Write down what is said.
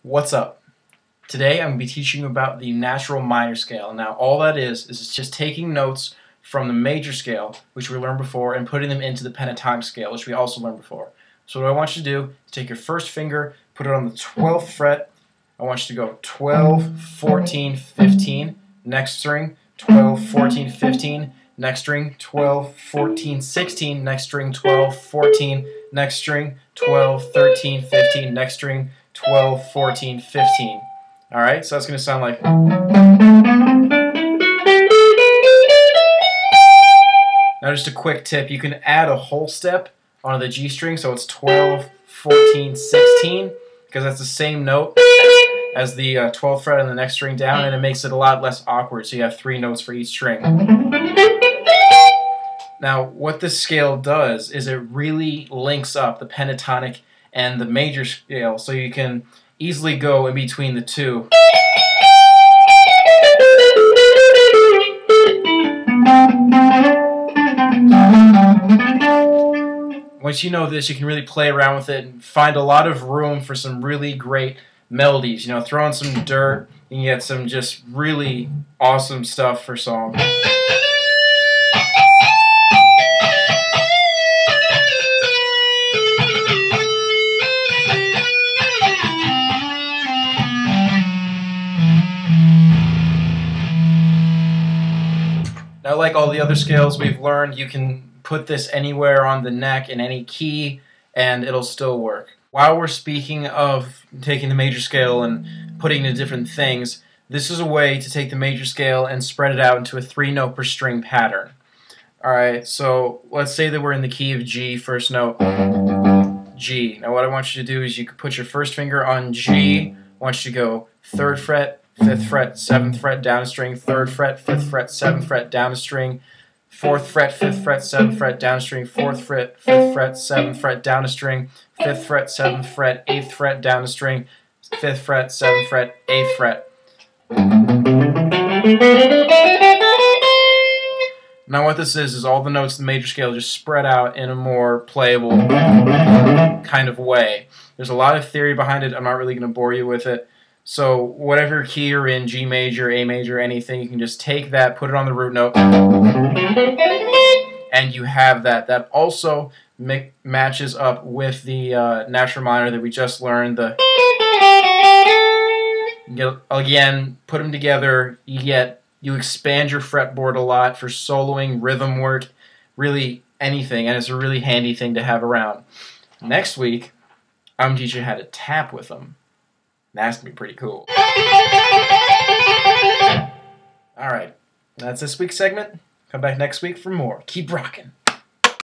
What's up? Today I'm going to be teaching you about the natural minor scale. Now all that is it's just taking notes from the major scale, which we learned before, and putting them into the pentatonic scale, which we also learned before. So what I want you to do is take your first finger, put it on the 12th fret. I want you to go 12, 14, 15, next string, 12, 14, 15, next string, 12, 14, 16, next string, 12, 14, next string, 12, 13, 15, next string, 12, 14, 15. Alright, so that's going to sound like... Now just a quick tip, you can add a whole step onto the G string, so it's 12, 14, 16, because that's the same note as the 12th fret on the next string down, and it makes it a lot less awkward, so you have 3 notes for each string. Now, what this scale does is it really links up the pentatonic and the major scale, so you can easily go in between the two. Once you know this, you can really play around with it and find a lot of room for some really great melodies. You know, throw in some dirt and you get some just really awesome stuff for song. Now, like all the other scales we've learned, you can put this anywhere on the neck in any key and it'll still work. While we're speaking of taking the major scale and putting it into different things, this is a way to take the major scale and spread it out into a 3-note per string pattern. Alright, so let's say that we're in the key of G, first note, G. Now what I want you to do is you can put your first finger on G. I want you to go 3rd fret, 5th fret, 7th fret, down a string, 3rd fret, 5th fret, 7th fret, down a string, 4th fret, 5th fret, 7th fret, down a string, 4th fret, 5th fret, 7th fret, down a string, 5th fret, 7th fret, 8th fret, down a string, 5th fret, 7th fret, 8th fret. Now what this is all the notes in the major scale just spread out in a more playable kind of way. There's a lot of theory behind it. I'm not really going to bore you with it. So whatever key you're in, G major, A major, anything, you can just take that, put it on the root note, and you have that. That also matches up with the natural minor that we just learned. Again, put them together, you expand your fretboard a lot for soloing, rhythm work, really anything, and it's a really handy thing to have around. Next week, I'm going to teach you how to tap with them. That's going to be pretty cool. Alright, that's this week's segment. Come back next week for more. Keep rocking.